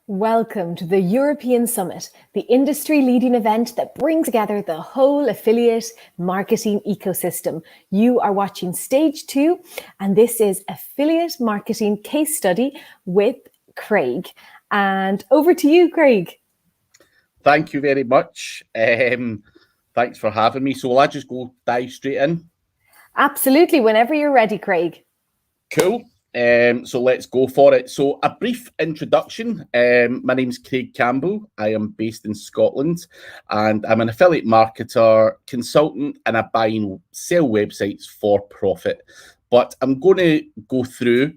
Welcome to the European Summit, the industry-leading event that brings together the whole affiliate marketing ecosystem. You are watching Stage 2, and this is Affiliate Marketing Case Study with Craig. And over to you, Craig. Thank you very much. Thanks for having me. So will I just go dive straight in? Absolutely, whenever you're ready, Craig. Cool. So let's go for it. So a brief introduction. My name's Craig Campbell. I am based in Scotland and I'm an affiliate marketer, consultant, and I buy and sell websites for profit. But I'm going to go through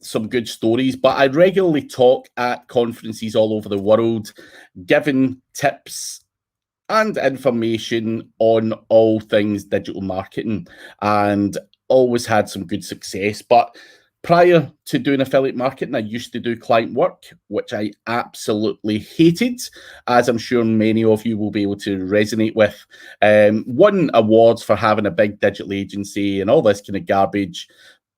some good stories, but I regularly talk at conferences all over the world, giving tips and information on all things digital marketing, and always had some good success. But prior to doing affiliate marketing, I used to do client work, which I absolutely hated, as I'm sure many of you will be able to resonate with. Won awards for having a big digital agency and all this kind of garbage,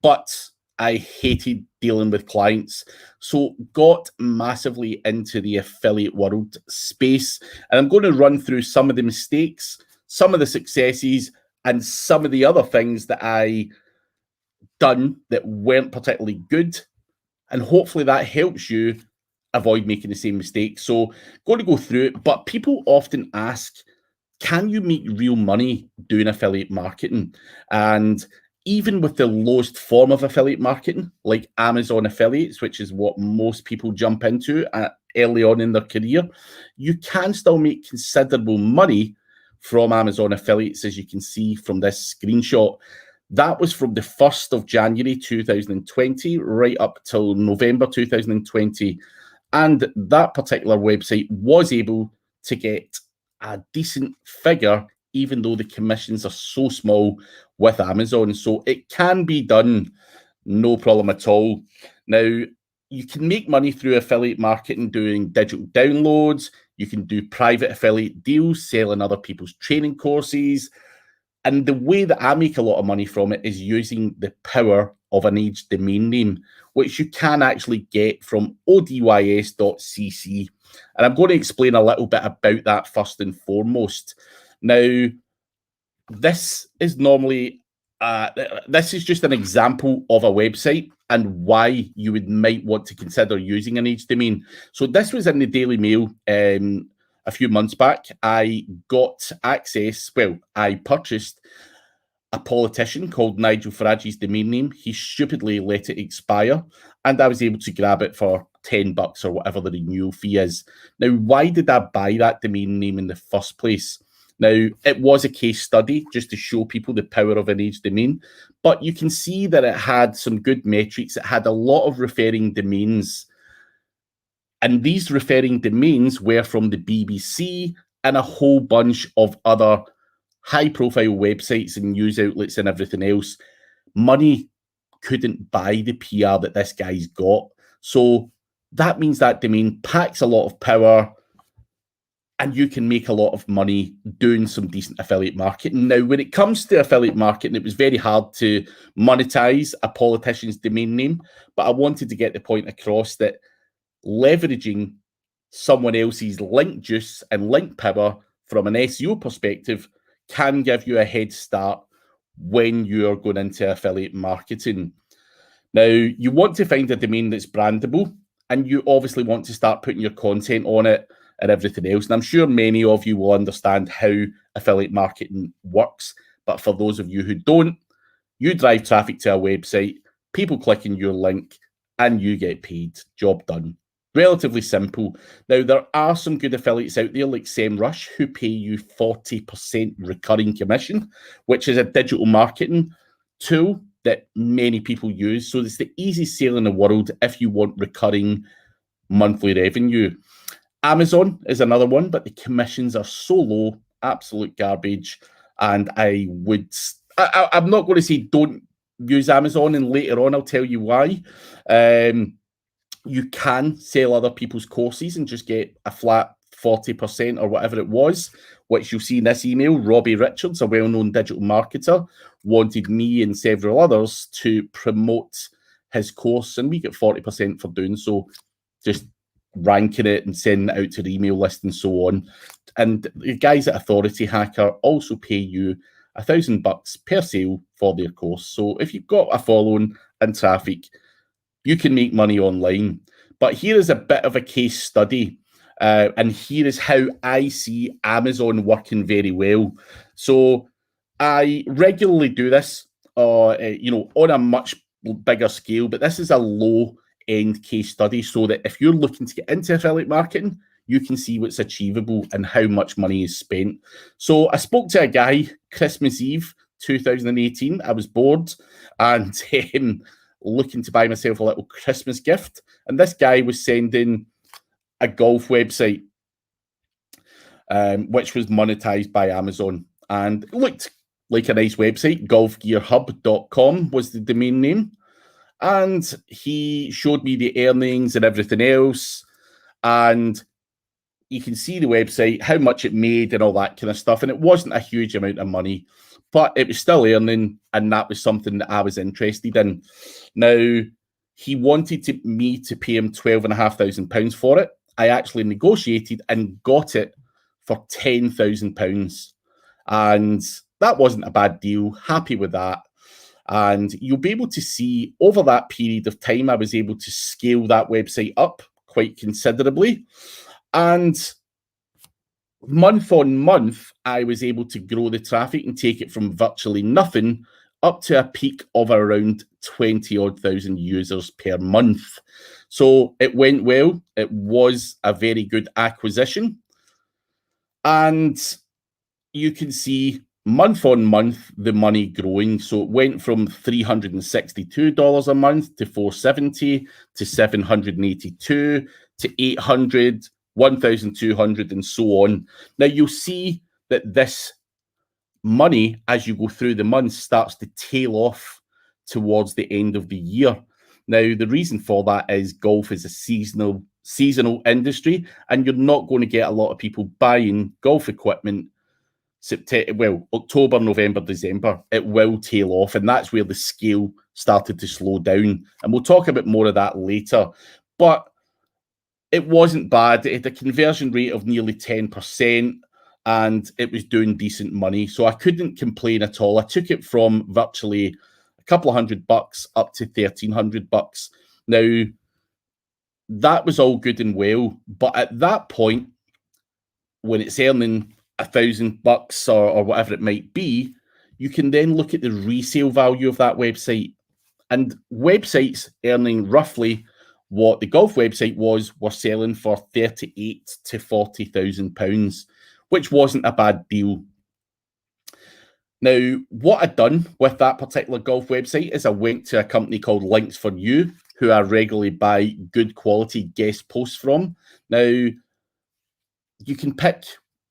but I hated dealing with clients, so got massively into the affiliate world space. And I'm going to run through some of the mistakes, some of the successes, and some of the other things that I done that weren't particularly good. And hopefully that helps you avoid making the same mistake. So going to go through it, but people often ask, can you make real money doing affiliate marketing? And even with the lowest form of affiliate marketing, like Amazon affiliates, which is what most people jump into early on in their career, you can still make considerable money from Amazon affiliates, as you can see from this screenshot. That was from the 1st of January 2020 right up till November 2020. And that particular website was able to get a decent figure, even though the commissions are so small with Amazon. So it can be done, no problem at all. Now, you can make money through affiliate marketing doing digital downloads. You can do private affiliate deals, selling other people's training courses. And the way that I make a lot of money from it is using the power of an aged domain name, which you can actually get from odys.cc. And I'm going to explain a little bit about that first and foremost. Now, this is normally, this is just an example of a website and why you might want to consider using an aged domain. So this was in the Daily Mail a few months back. I got access, well, I purchased a politician called Nigel Farage's domain name. He stupidly let it expire, and I was able to grab it for $10 or whatever the renewal fee is. Now, why did I buy that domain name in the first place? Now, it was a case study just to show people the power of an aged domain, but you can see that it had some good metrics. It had a lot of referring domains, and these referring domains were from the BBC and a whole bunch of other high-profile websites and news outlets and everything else. Money couldn't buy the PR that this guy's got. So that means that domain packs a lot of power, and you can make a lot of money doing some decent affiliate marketing. Now, when it comes to affiliate marketing, it was very hard to monetize a politician's domain name, but I wanted to get the point across that leveraging someone else's link juice and link power from an SEO perspective can give you a head start when you're going into affiliate marketing. Now, you want to find a domain that's brandable, and you obviously want to start putting your content on it and everything else. And I'm sure many of you will understand how affiliate marketing works. But for those of you who don't, you drive traffic to a website, people click on your link, and you get paid. Job done. Relatively simple. Now, there are some good affiliates out there like SEMrush who pay you 40% recurring commission, which is a digital marketing tool that many people use. So it's the easiest sale in the world if you want recurring monthly revenue. Amazon is another one, but the commissions are so low, absolute garbage. And I'm not going to say don't use Amazon, and later on I'll tell you why. You can sell other people's courses and just get a flat 40% or whatever it was, which you'll see in this email. Robbie Richards, a well-known digital marketer, wanted me and several others to promote his course, and we get 40% for doing so, just ranking it and sending it out to the email list and so on. And the guys at Authority Hacker also pay you $1,000 per sale for their course. So if you've got a following and traffic, you can make money online. But here is a bit of a case study. And here is how I see Amazon working very well. So I regularly do this, on a much bigger scale, but this is a low-end case study so that if you're looking to get into affiliate marketing, you can see what's achievable and how much money is spent. So I spoke to a guy Christmas Eve 2018. I was bored and looking to buy myself a little Christmas gift. And this guy was sending a golf website, which was monetized by Amazon. And it looked like a nice website. Golfgearhub.com was the domain name. And he showed me the earnings and everything else. And you can see the website, how much it made and all that kind of stuff. And it wasn't a huge amount of money, but it was still earning. And that was something that I was interested in. Now, he wanted me to pay him £12,500 for it. I actually negotiated and got it for £10,000. And that wasn't a bad deal. Happy with that. And you'll be able to see over that period of time, I was able to scale that website up quite considerably. And month on month, I was able to grow the traffic and take it from virtually nothing up to a peak of around 20-odd thousand users per month. So it went well. It was a very good acquisition. And you can see month on month, the money growing. So it went from $362 a month to $470 to $782 to $800, $1,200, and so on. Now you'll see that this money, as you go through the months, starts to tail off towards the end of the year. Now, the reason for that is golf is a seasonal industry, and you're not going to get a lot of people buying golf equipment October, November, December. It will tail off, and that's where the scale started to slow down. And we'll talk a bit more of that later. But it wasn't bad. It had a conversion rate of nearly 10%, and it was doing decent money. So I couldn't complain at all. I took it from virtually a couple of $100 up to $1,300. Now, that was all good and well. But at that point, when it's earning $1,000 or whatever it might be, you can then look at the resale value of that website. And websites earning roughly what the golf website were selling for £38,000 to £40,000, which wasn't a bad deal. Now, what I'd done with that particular golf website is I went to a company called Links for You, who I regularly buy good quality guest posts from. Now, you can pick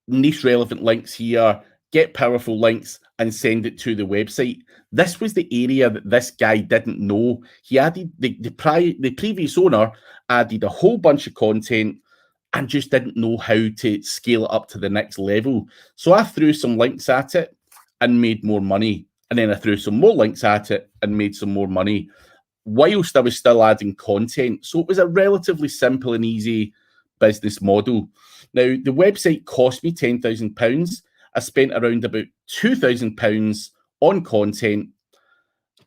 niche relevant links here, get powerful links, and send it to the website. This was the area that this guy didn't know. He added, the previous owner added a whole bunch of content and just didn't know how to scale it up to the next level. So I threw some links at it and made more money. And then I threw some more links at it and made some more money, whilst I was still adding content. So it was a relatively simple and easy business model. Now, the website cost me £10,000. I spent around about £2,000 on content,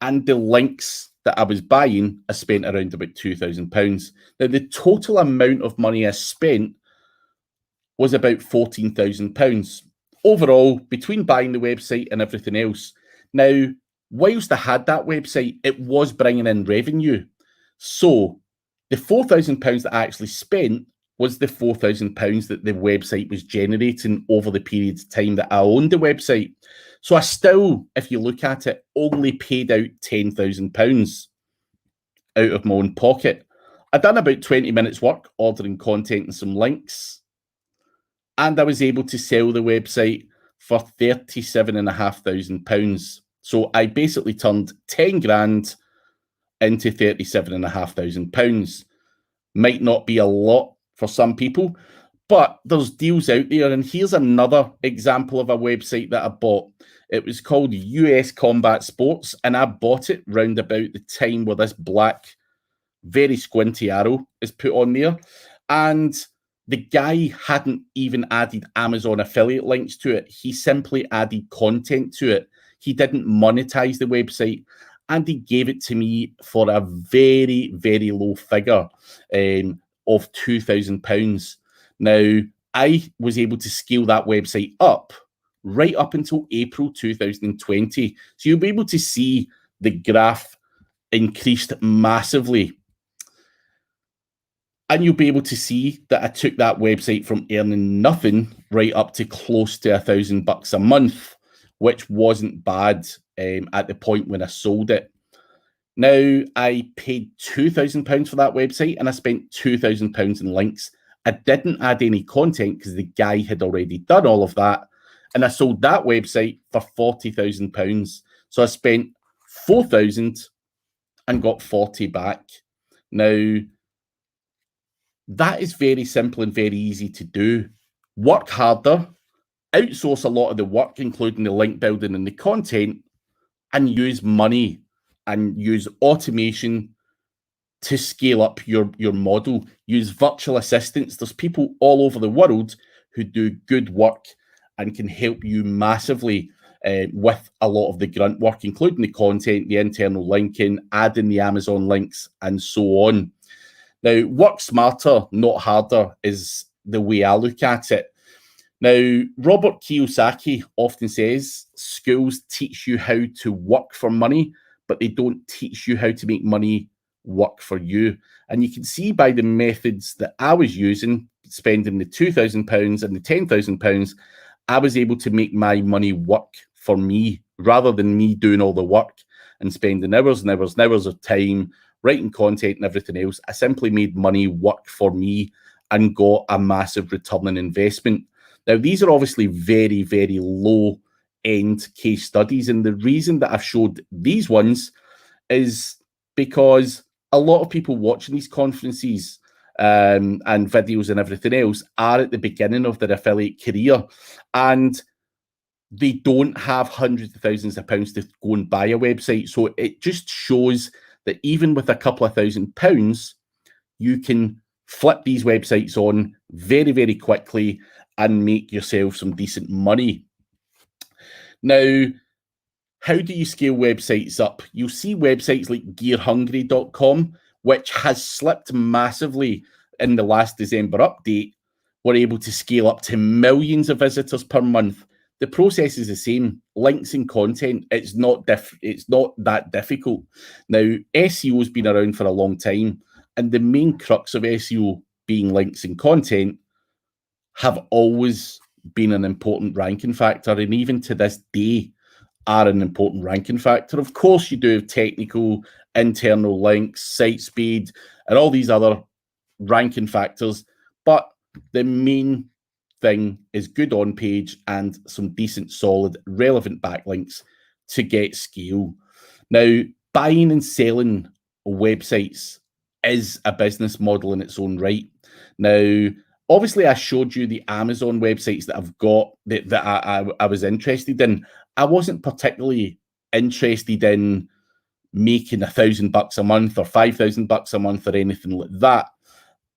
and the links that I was buying, I spent around about £2,000. Now, the total amount of money I spent was about £14,000 overall between buying the website and everything else. Now, whilst I had that website, it was bringing in revenue. So the £4,000 that I actually spent was the £4,000 that the website was generating over the period of time that I owned the website. So I still, if you look at it, only paid out £10,000 out of my own pocket. I'd done about 20 minutes work ordering content and some links, and I was able to sell the website for £37,500. So I basically turned 10 grand into £37,500. Might not be a lot for some people, But there's deals out there, and here's another example of a website that I bought. It was called US Combat Sports, and I bought it round about the time where this black, very squinty arrow is put on there. And the guy hadn't even added Amazon affiliate links to it. He simply added content to it. He didn't monetize the website, and he gave it to me for a very, very low figure of £2,000. Now, I was able to scale that website up right up until April 2020. So you'll be able to see the graph increased massively. And you'll be able to see that I took that website from earning nothing right up to close to $1,000 a month, which wasn't bad at the point when I sold it. Now, I paid £2,000 for that website, and I spent £2,000 in links. I didn't add any content because the guy had already done all of that. And I sold that website for £40,000. So I spent £4,000 and got 40 back. Now, that is very simple and very easy to do. Work harder, outsource a lot of the work, including the link building and the content, and use money and use automation to scale up your model. Use virtual assistants. There's people all over the world who do good work and can help you massively with a lot of the grunt work, including the content, the internal linking, adding the Amazon links, and so on. Now, work smarter, not harder, is the way I look at it. Now, Robert Kiyosaki often says schools teach you how to work for money, but they don't teach you how to make money work for you. And you can see by the methods that I was using, spending the £2,000 and the £10,000, I was able to make my money work for me rather than me doing all the work and spending hours and hours and hours of time writing content and everything else. I simply made money work for me and got a massive return on investment. Now, these are obviously very, very low-end case studies. And the reason that I've showed these ones is because a lot of people watching these conferences and videos and everything else are at the beginning of their affiliate career. And they don't have hundreds of thousands of pounds to go and buy a website. So it just shows that even with a couple of £1,000, you can flip these websites on very, very quickly and make yourself some decent money. Now, how do you scale websites up? You'll see websites like gearhungry.com, which has slipped massively in the last December update. We're able to scale up to millions of visitors per month. The process is the same. Links and content, it's not that difficult. Now, SEO has been around for a long time, and the main crux of SEO being links and content have always been an important ranking factor, and even to this day are an important ranking factor. Of course, you do have technical, internal links, site speed, and all these other ranking factors, but the main thing is good on page and some decent, solid, relevant backlinks to get scale. Now, buying and selling websites is a business model in its own right. Now, obviously, I showed you the Amazon websites that I've got that I was interested in. I wasn't particularly interested in making £1,000 a month or £5,000 a month or anything like that.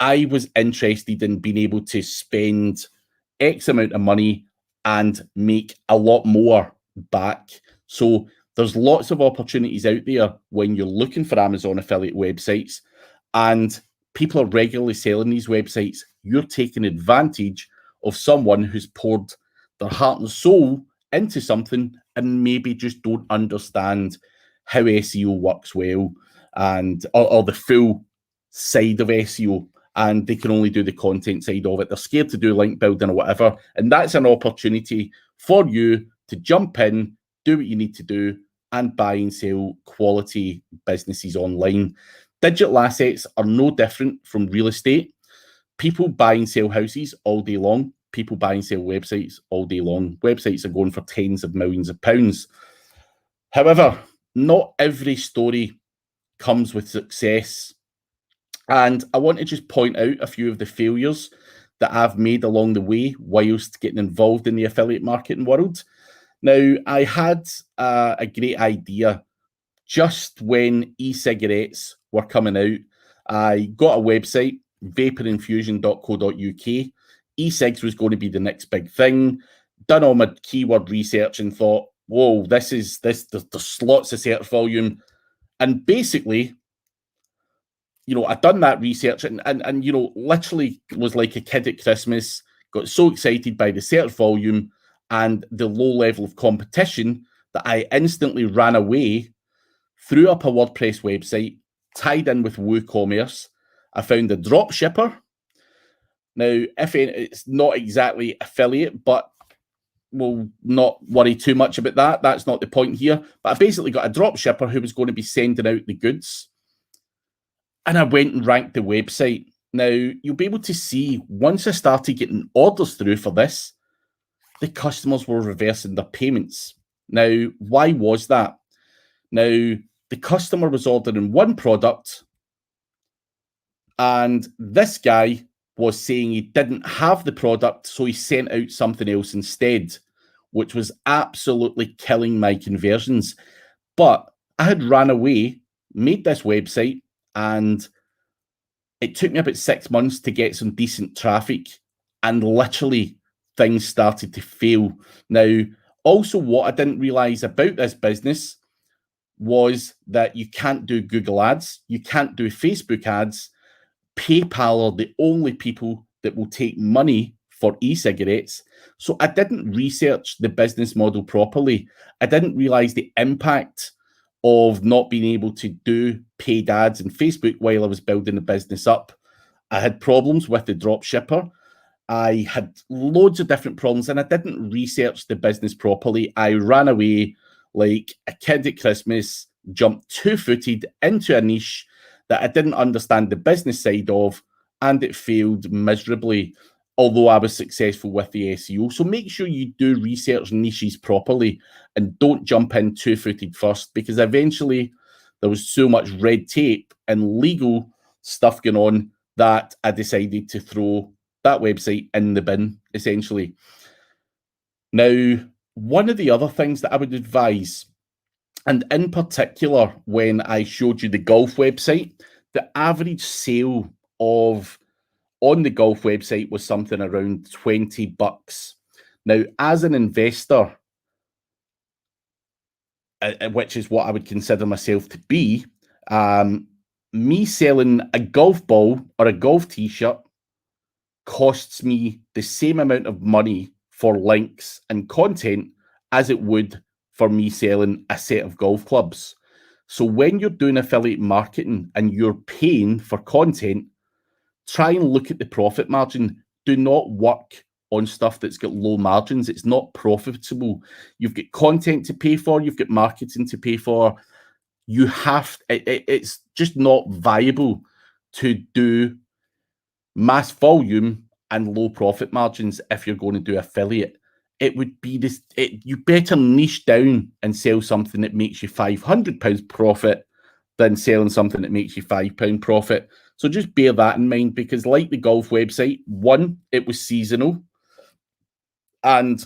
I was interested in being able to spend X amount of money and make a lot more back. So there's lots of opportunities out there when you're looking for Amazon affiliate websites, and people are regularly selling these websites. You're taking advantage of someone who's poured their heart and soul into something and maybe just don't understand how SEO works well and or the full side of SEO, and they can only do the content side of it. They're scared to do link building or whatever, and that's an opportunity for you to jump in, do what you need to do, and buy and sell quality businesses online. Digital assets are no different from real estate. People buy and sell houses all day long. People buy and sell websites all day long. Websites are going for tens of millions of pounds. However, not every story comes with success. And I want to just point out a few of the failures that I've made along the way whilst getting involved in the affiliate marketing world. Now, I had a great idea just when e-cigarettes were coming out. I got a website, vaporinfusion.co.uk. E-cigs was going to be the next big thing. Done all my keyword research and thought, whoa, there's lots of search volume. And basically, I'd done that research and literally was like a kid at Christmas, got so excited by the search volume and the low level of competition that I instantly ran away, threw up a WordPress website, tied in with WooCommerce. I found a drop shipper. Now, it's not exactly affiliate, but we'll not worry too much about that. That's not the point here. But I basically got a drop shipper who was going to be sending out the goods. And I went and ranked the website. Now, you'll be able to see, once I started getting orders through for this, the customers were reversing their payments. Now, why was that? Now, the customer was ordering one product, and this guy was saying he didn't have the product, so he sent out something else instead, which was absolutely killing my conversions. But I had ran away, made this website, and it took me about 6 months to get some decent traffic, and literally things started to fail. Now, also what I didn't realize about this business was that you can't do Google ads, you can't do Facebook ads. PayPal are the only people that will take money for e-cigarettes. So I didn't research the business model properly. I didn't realize the impact of not being able to do paid ads in Facebook while I was building the business up. I had problems with the drop shipper. I had loads of different problems and I didn't research the business properly. I ran away like a kid at Christmas, jumped two-footed into a niche that I didn't understand the business side of, and it failed miserably, although I was successful with the SEO. So make sure you do research niches properly and don't jump in two-footed first, because eventually there was so much red tape and legal stuff going on that I decided to throw that website in the bin, essentially. Now, one of the other things that I would advise, and in particular, when I showed you the golf website, the average sale on the golf website was something around $20. Now, as an investor, which is what I would consider myself to be, me selling a golf ball or a golf t-shirt costs me the same amount of money for links and content as it would for me selling a set of golf clubs. So when you're doing affiliate marketing and you're paying for content, try and look at the profit margin. Do not work on stuff that's got low margins. It's not profitable. You've got content to pay for. You've got marketing to pay for. It's just not viable to do mass volume and low profit margins if you're going to do affiliate. It would be this, you better niche down and sell something that makes you £500 profit than selling something that makes you £5 profit. So just bear that in mind, because like the golf website, one, it was seasonal and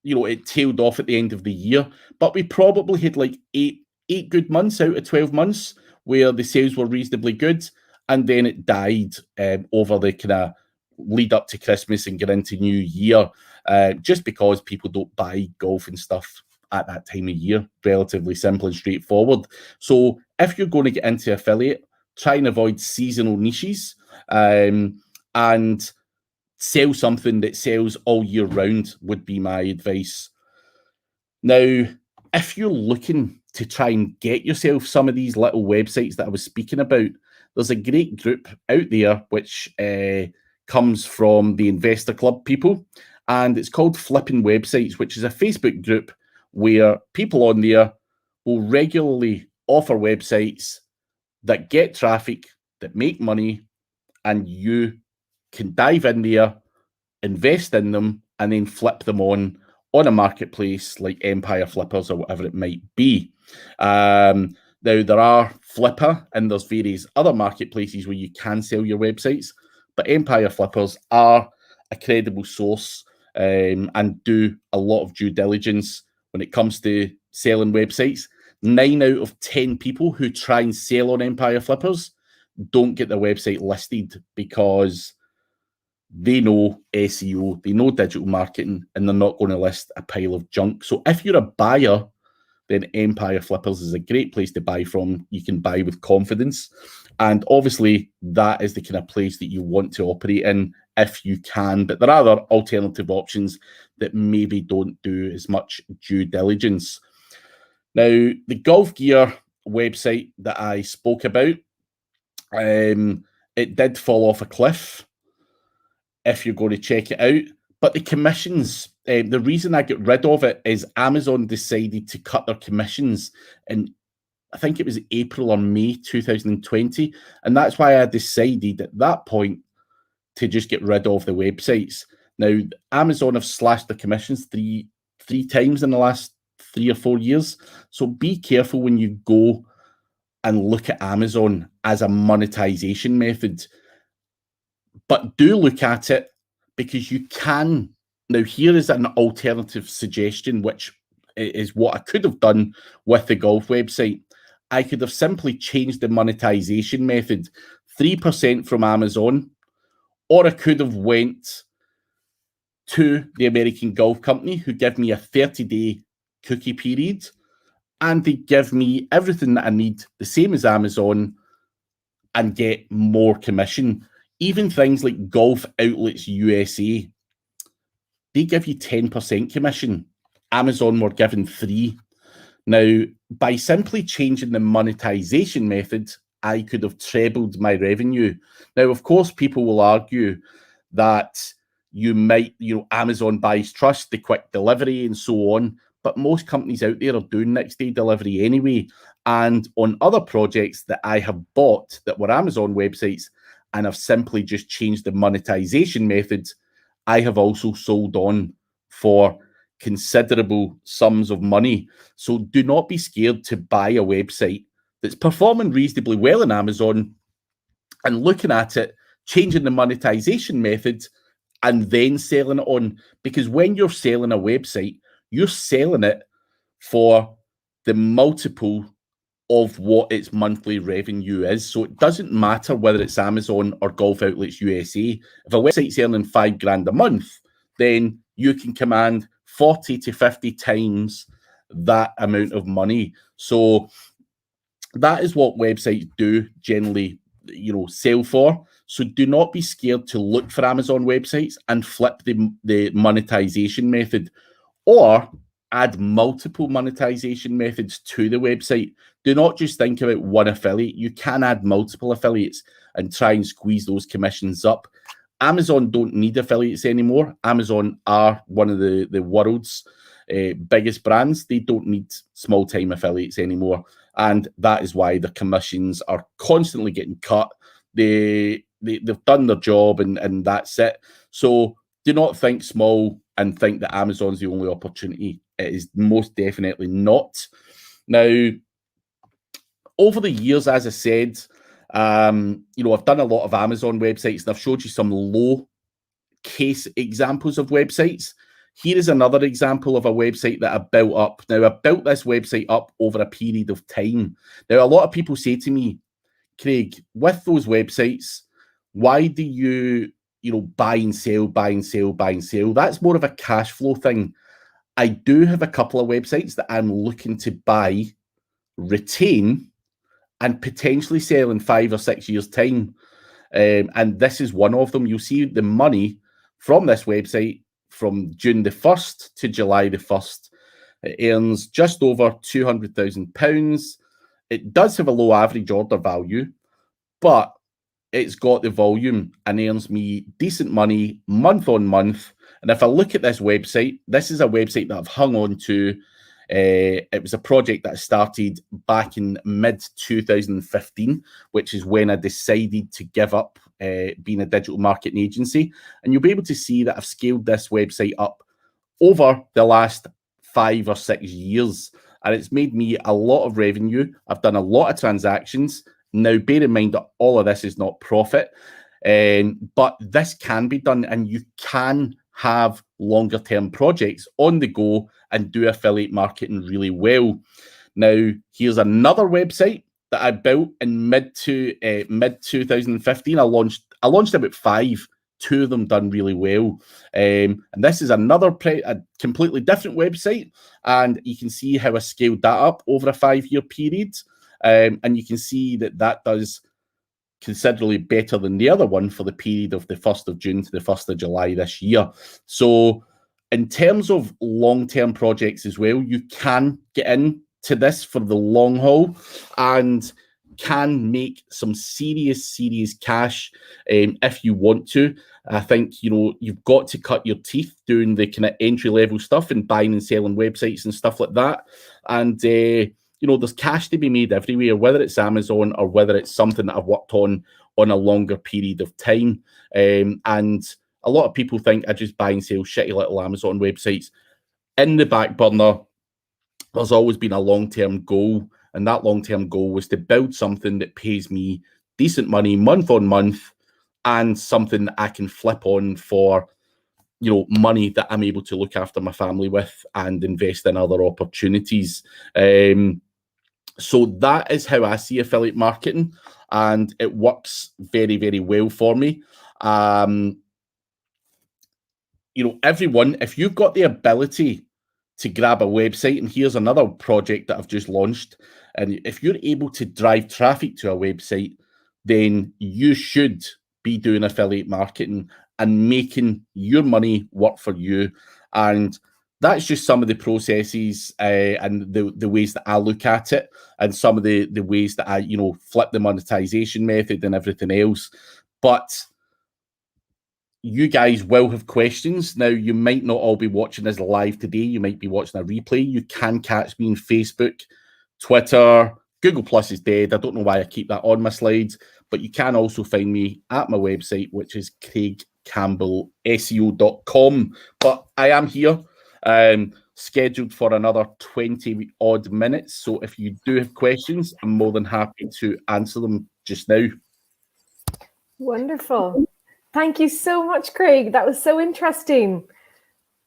it tailed off at the end of the year, but we probably had like eight good months out of 12 months where the sales were reasonably good, and then it died over the kind of lead up to Christmas and get into New Year, just because people don't buy golf and stuff at that time of year. Relatively simple and straightforward. So if you're going to get into affiliate, try and avoid seasonal niches, and sell something that sells all year round would be my advice. Now, if you're looking to try and get yourself some of these little websites that I was speaking about, there's a great group out there which comes from the Investor Club people, and it's called Flipping Websites, which is a Facebook group where people on there will regularly offer websites that get traffic, that make money, and you can dive in there, invest in them, and then flip them on a marketplace like Empire Flippers or whatever it might be. Now, there are Flipper and there's various other marketplaces where you can sell your websites, but Empire Flippers are a credible source and do a lot of due diligence when it comes to selling websites. 9 out of 10 people who try and sell on Empire Flippers don't get their website listed because they know SEO, they know digital marketing, and they're not going to list a pile of junk. So if you're a buyer, then Empire Flippers is a great place to buy from. You can buy with confidence. And obviously, that is the kind of place that you want to operate in if you can. But there are other alternative options that maybe don't do as much due diligence. Now, the golf gear website that I spoke about, it did fall off a cliff if you're going to check it out. But the commissions, the reason I get rid of it is Amazon decided to cut their commissions in, I think it was April or May 2020. And that's why I decided at that point to just get rid of the websites. Now, Amazon have slashed the commissions three times in the last 3 or 4 years. So be careful when you go and look at Amazon as a monetization method. But do look at it because you can. Now, here is an alternative suggestion, which is what I could have done with the golf website. I could have simply changed the monetization method, 3% from Amazon, or I could have went to the American Golf Company, who give me a 30-day cookie period, and they give me everything that I need, the same as Amazon, and get more commission. Even things like Golf Outlets USA, they give you 10% commission. Amazon were given 3%. Now, by simply changing the monetization method, I could have trebled my revenue. Now, of course, people will argue that you might, Amazon buys trust, the quick delivery and so on, but most companies out there are doing next day delivery anyway. And on other projects that I have bought that were Amazon websites and have simply just changed the monetization method, I have also sold on for considerable sums of money. So do not be scared to buy a website that's performing reasonably well in Amazon and looking at it, changing the monetization method, and then selling it on. Because when you're selling a website, you're selling it for the multiple of what its monthly revenue is. So it doesn't matter whether it's Amazon or Golf Outlets USA. If a website's earning $5,000 a month, then you can command 40 to 50 times that amount of money. So that is what websites do generally, sell for. So do not be scared to look for Amazon websites and flip the monetization method, or add multiple monetization methods to the website. Do not just think about one affiliate. You can add multiple affiliates and try and squeeze those commissions up. Amazon don't need affiliates anymore. Amazon are one of the world's biggest brands. They don't need small-time affiliates anymore. And that is why the commissions are constantly getting cut. They've done their job and that's it. So do not think small and think that Amazon's the only opportunity. It is most definitely not. Now, over the years, as I said, I've done a lot of Amazon websites and I've showed you some low case examples of websites. Here is another example of a website that I built up. Now, I built this website up over a period of time. Now, a lot of people say to me, Craig, with those websites, why do you, buy and sell, buy and sell, buy and sell? That's more of a cash flow thing. I do have a couple of websites that I'm looking to buy, retain, and potentially sell in 5 or 6 years' time. And this is one of them. You'll see the money from this website from June the 1st to July the 1st. It earns just over £200,000. It does have a low average order value, but it's got the volume and earns me decent money month on month. And if I look at this website, this is a website that I've hung on to. It was a project that I started back in mid-2015, which is when I decided to give up being a digital marketing agency. And you'll be able to see that I've scaled this website up over the last 5 or 6 years. And it's made me a lot of revenue. I've done a lot of transactions. Now, bear in mind that all of this is not profit. But this can be done, and you can have longer term projects on the go and do affiliate marketing really well. Now, here's another website that I built in mid 2015. I launched about 5. 2 of them done really well. And this is another a completely different website. And you can see how I scaled that up over a 5-year period. And you can see that does considerably better than the other one for the period of the 1st of June to the 1st of July this year. So in terms of long-term projects as well, you can get into this for the long haul and can make some serious cash if you want to. I think, you've got to cut your teeth doing the kind of entry-level stuff and buying and selling websites and stuff like that. And there's cash to be made everywhere, whether it's Amazon or whether it's something that I've worked on a longer period of time. And a lot of people think I just buy and sell shitty little Amazon websites. In the back burner, there's always been a long-term goal, and that long-term goal was to build something that pays me decent money month on month and something that I can flip on for money that I'm able to look after my family with and invest in other opportunities. So that is how I see affiliate marketing, and it works very, very well for me. Everyone, if you've got the ability to grab a website, and here's another project that I've just launched, and if you're able to drive traffic to a website, then you should be doing affiliate marketing and making your money work for you. And that's just some of the processes and the ways that I look at it, and some of the ways that I, flip the monetization method and everything else. But you guys will have questions. Now, you might not all be watching us live today. You might be watching a replay. You can catch me on Facebook, Twitter. Google Plus is dead. I don't know why I keep that on my slides, but you can also find me at my website, which is craigcampbellseo.com. But I am here, scheduled for another 20 odd minutes. So if you do have questions, I'm more than happy to answer them just now. Wonderful. Thank you so much, Craig. That was so interesting.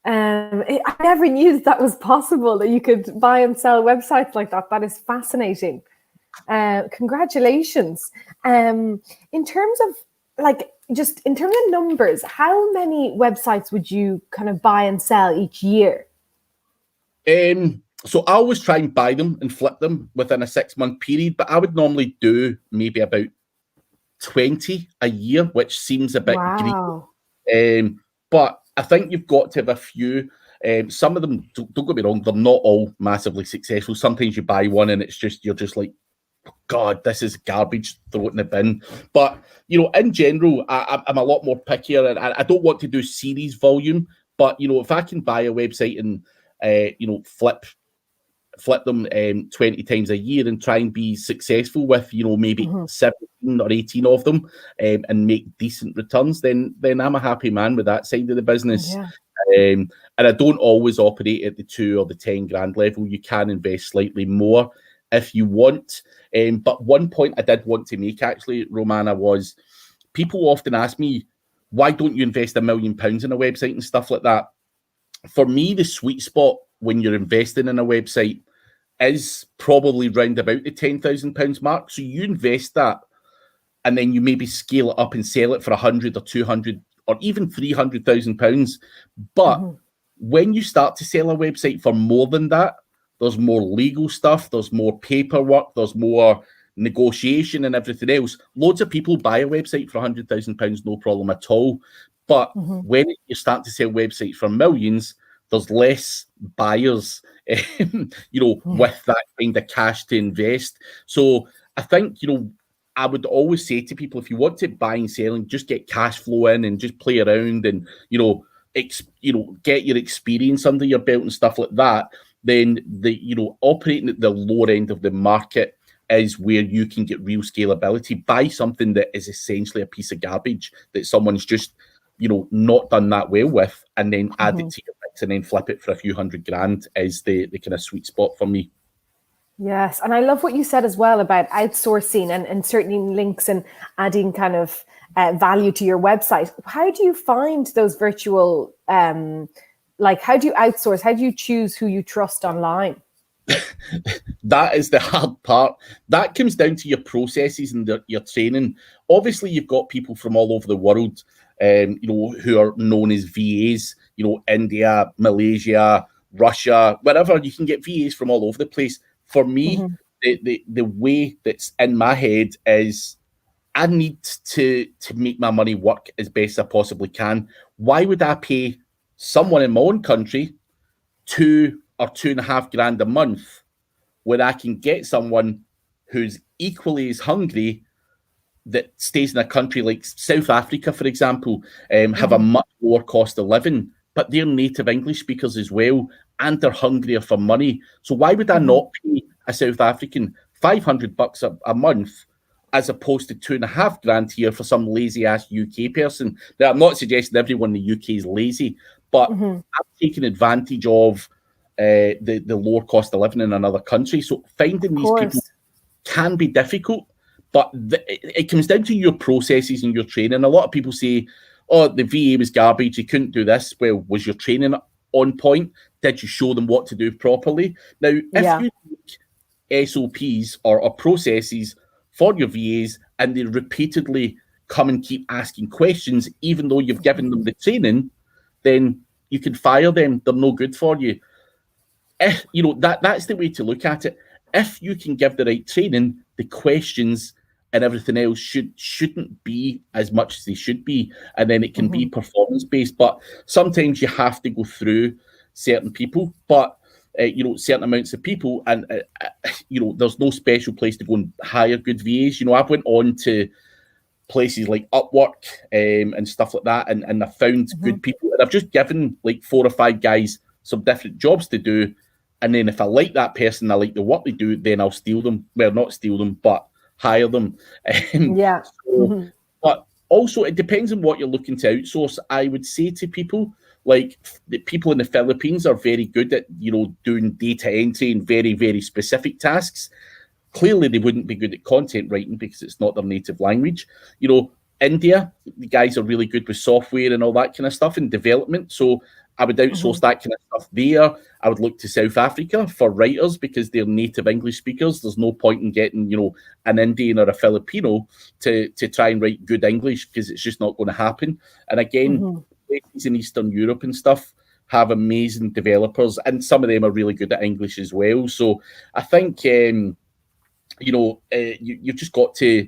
I never knew that was possible, that you could buy and sell websites like that. That is fascinating. Congratulations. In terms of numbers, how many websites would you kind of buy and sell each year? So I always try and buy them and flip them within a 6-month period, but I would normally do maybe about 20 a year, which seems a bit greedy. But I think you've got to have a few. Some of them, don't get me wrong, they're not all massively successful. Sometimes you buy one and you're just like, God, this is garbage, throw it in the bin. But, in general, I'm a lot more pickier, and I don't want to do series volume. But, if I can buy a website and, flip them 20 times a year and try and be successful with, maybe 17 or 18 of them and make decent returns, then I'm a happy man with that side of the business. Yeah. And I don't always operate at the 2 or the 10 grand level. You can invest slightly more if you want. But one point I did want to make, actually, Romana, was people often ask me, why don't you invest £1 million in a website and stuff like that? For me, the sweet spot when you're investing in a website is probably round about the £10,000 mark. So you invest that, and then you maybe scale it up and sell it for 100 or 200 or even £300,000. But when you start to sell a website for more than that, there's more legal stuff, there's more paperwork, there's more negotiation and everything else. Loads of people buy a website for £100,000, no problem at all. But when you start to sell websites for millions, there's less buyers, with that kind of cash to invest. So I think, I would always say to people, if you want to buy and selling, just get cash flow in and just play around and, get your experience under your belt and stuff like that. Then operating at the lower end of the market is where you can get real scalability. Buy something that is essentially a piece of garbage that someone's just, not done that well with, and then add it to your mix and then flip it for a few $100,000 is the kind of sweet spot for me. Yes, and I love what you said as well about outsourcing and inserting links and adding kind of value to your website. How do you find those virtual, like, how do you outsource? How do you choose who you trust online? That is the hard part. That comes down to your processes and your training. Obviously, you've got people from all over the world, who are known as VAs. India, Malaysia, Russia, wherever. You can get VAs from all over the place. For me, the way that's in my head is I need to make my money work as best I possibly can. Why would I pay someone in my own country 2 or 2.5 grand a month when I can get someone who's equally as hungry that stays in a country like South Africa, for example, have a much lower cost of living, but they're native English speakers as well, and they're hungrier for money. So why would I not pay a South African $500 a month as opposed to 2.5 grand here for some lazy ass UK person? Now, I'm not suggesting everyone in the UK is lazy, but I'm taking advantage of the lower cost of living in another country. So finding these people can be difficult, but it comes down to your processes and your training. A lot of people say, oh, the VA was garbage, you couldn't do this. Well, was your training on point? Did you show them what to do properly? Now, if you make SOPs or processes for your VAs and they repeatedly come and keep asking questions, even though you've given them the training, then you can fire them. They're no good for you. That's the way to look at it. If you can give the right training, the questions and everything else shouldn't be as much as they should be, and then it can be performance based. But sometimes you have to go through certain people, but certain amounts of people, and there's no special place to go and hire good VAs. I've went on to places like Upwork and stuff like that, and I found good people, and I've just given like 4 or 5 guys some different jobs to do. And then if I like that person, I like the work they do, then I'll steal them. Well, not steal them, but hire them. But also, it depends on what you're looking to outsource. I would say to people, like the people in the Philippines are very good at, doing data entry and very, very specific tasks. Clearly, they wouldn't be good at content writing because it's not their native language. India, the guys are really good with software and all that kind of stuff and development. So I would outsource that kind of stuff there. I would look to South Africa for writers because they're native English speakers. There's no point in getting, an Indian or a Filipino to try and write good English because it's just not going to happen. And again, places in Eastern Europe and stuff have amazing developers, and some of them are really good at English as well. So I think, you've just got to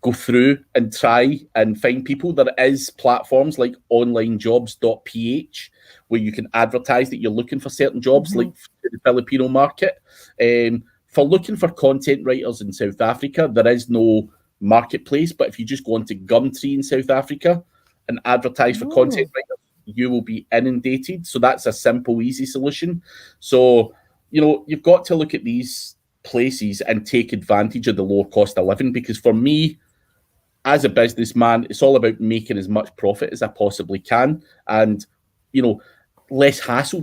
go through and try and find people. There is platforms like onlinejobs.ph where you can advertise that you're looking for certain jobs, like for the Filipino market. For looking for content writers in South Africa, there is no marketplace, but if you just go onto Gumtree in South Africa and advertise for content writers, you will be inundated. So that's a simple, easy solution. So, you've got to look at these places and take advantage of the low cost of living, because for me, as a businessman, it's all about making as much profit as I possibly can, and less hassle.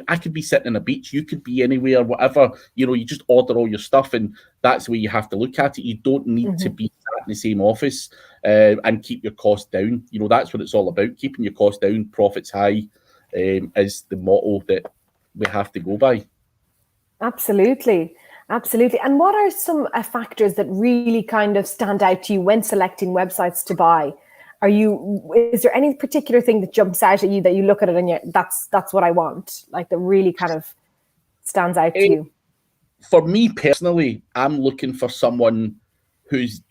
I could be sitting on a beach, you could be anywhere, whatever. You just order all your stuff, and that's the way you have to look at it. You don't need to be sat in the same office and keep your costs down. That's what it's all about. Keeping your costs down, profits high, is the motto that we have to go by. Absolutely. And what are some factors that really kind of stand out to you when selecting websites to buy? Is there any particular thing that jumps out at you that you look at it and that's what I want, like that really kind of stands out to you? For me personally, I'm looking for someone who's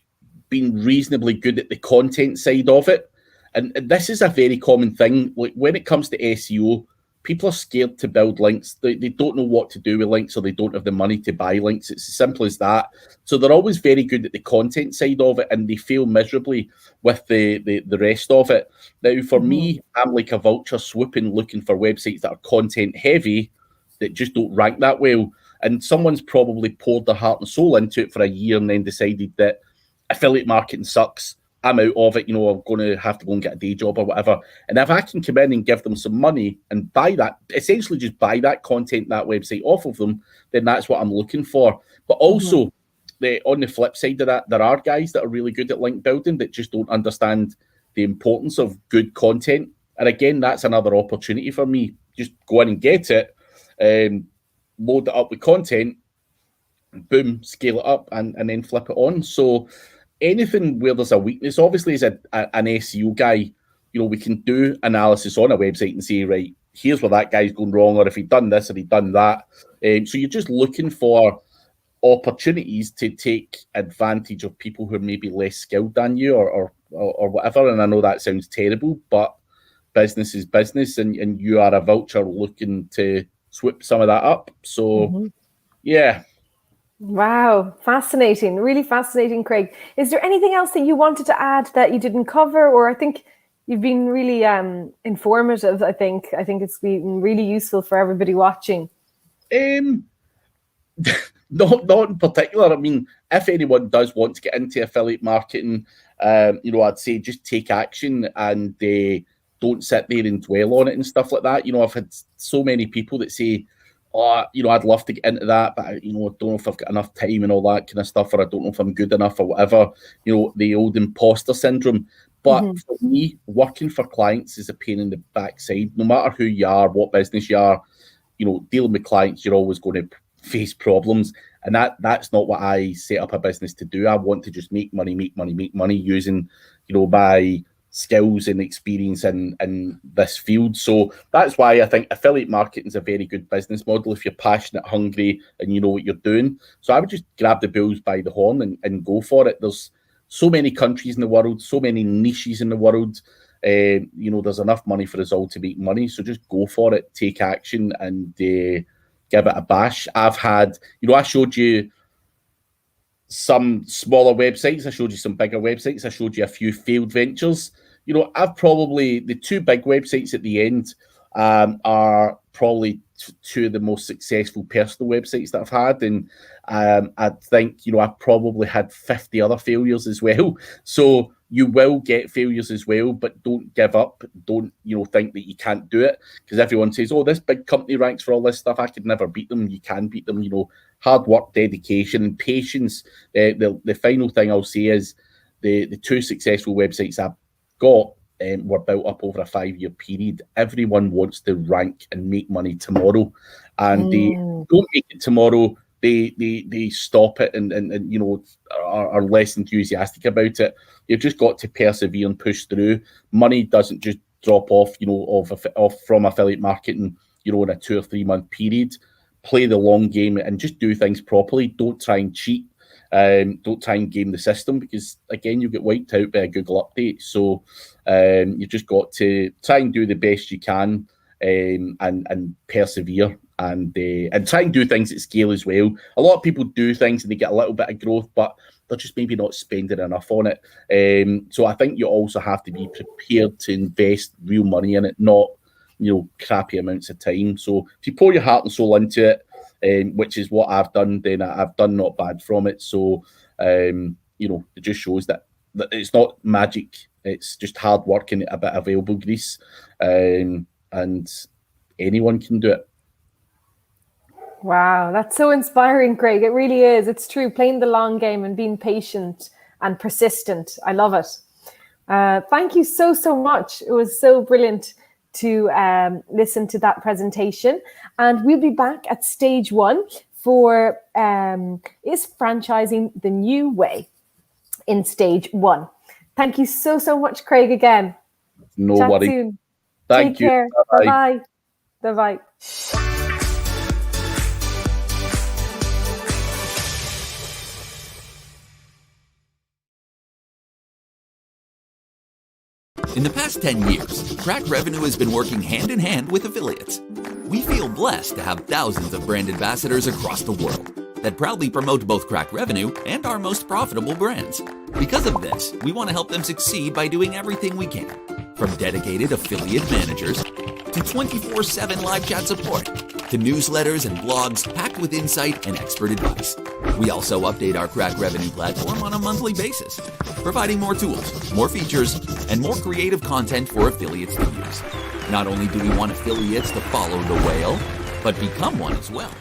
been reasonably good at the content side of it. And this is a very common thing. Like when it comes to SEO, people are scared to build links. They don't know what to do with links, or they don't have the money to buy links. It's as simple as that. So they're always very good at the content side of it, and they fail miserably with the rest of it. Now, for me, I'm like a vulture swooping, looking for websites that are content heavy, that just don't rank that well. And someone's probably poured their heart and soul into it for a year and then decided that affiliate marketing sucks. I'm out of it, I'm going to have to go and get a day job or whatever. And if I can come in and give them some money and essentially just buy that content, that website off of them, then that's what I'm looking for. But also, on the flip side of that, there are guys that are really good at link building that just don't understand the importance of good content. And again, that's another opportunity for me. Just go in and get it, load it up with content, boom, scale it up, and then flip it on. So anything where there's a weakness, obviously as an SEO guy, we can do analysis on a website and say, right, here's where that guy's going wrong, or if he'd done this or he'd done that. So you're just looking for opportunities to take advantage of people who are maybe less skilled than you or whatever. And I know that sounds terrible, but business is business, and you are a vulture looking to swoop some of that up. So, yeah. Wow, fascinating, really fascinating, Craig. Is there anything else that you wanted to add that you didn't cover? Or I think you've been really informative. I think it's been really useful for everybody watching. Not in particular. I mean, if anyone does want to get into affiliate marketing, I'd say just take action and don't sit there and dwell on it and stuff like that. I've had so many people that say, I'd love to get into that, but I don't know if I've got enough time and all that kind of stuff, or I don't know if I'm good enough or whatever, the old imposter syndrome. But for me, working for clients is a pain in the backside. No matter who you are, what business you are, dealing with clients, you're always going to face problems. And that's not what I set up a business to do. I want to just make money using, my skills and experience in this field. So that's why I think affiliate marketing is a very good business model if you're passionate, hungry, and you know what you're doing. So I would just grab the bulls by the horn and go for it. There's so many countries in the world, so many niches in the world. There's enough money for us all to make money. So just go for it, take action, and give it a bash. I've had, I showed you some smaller websites. I showed you some bigger websites. I showed you a few failed ventures. I've probably, the two big websites at the end are probably two of the most successful personal websites that I've had. And I think, I've probably had 50 other failures as well. So you will get failures as well, but don't give up. Don't, think that you can't do it, because everyone says, oh, this big company ranks for all this stuff. I could never beat them. You can beat them. Hard work, dedication, and patience. The final thing I'll say is the two successful websites I've got were built up over a 5-year period. Everyone wants to rank and make money tomorrow, and they don't make it tomorrow. They stop it and are less enthusiastic about it. You've just got to persevere and push through. Money doesn't just drop off, off from affiliate marketing, in a 2 or 3 month period. Play the long game and just do things properly. Don't try and cheat. Don't try and game the system, because again, you get wiped out by a Google update. So you've just got to try and do the best you can, and persevere, and try and do things at scale as well. A lot of people do things and they get a little bit of growth, but they're just maybe not spending enough on it. So I think you also have to be prepared to invest real money in it, not crappy amounts of time. So if you pour your heart and soul into it, which is what I've done, then I've done not bad from it. So it just shows that it's not magic. It's just hard work and a bit of elbow grease, and anyone can do it. Wow, that's so inspiring, Craig. It really is. It's true. Playing the long game and being patient and persistent. I love it. Thank you so much. It was so brilliant to listen to that presentation. And we'll be back at stage 1 for Is Franchising the New Way in stage 1. Thank you so much, Craig, again. No Chat worries. soon. Thank you. Take care. Bye-bye. Bye-bye. In the past 10 years, Crack Revenue has been working hand in hand with affiliates. We feel blessed to have thousands of brand ambassadors across the world that proudly promote both Crack Revenue and our most profitable brands. Because of this, we want to help them succeed by doing everything we can, from dedicated affiliate managers to 24/7 live chat support to newsletters and blogs packed with insight and expert advice. We also update our Crack Revenue platform on a monthly basis, providing more tools, more features, and more creative content for affiliates to use. Not only do we want affiliates to follow the whale, but become one as well.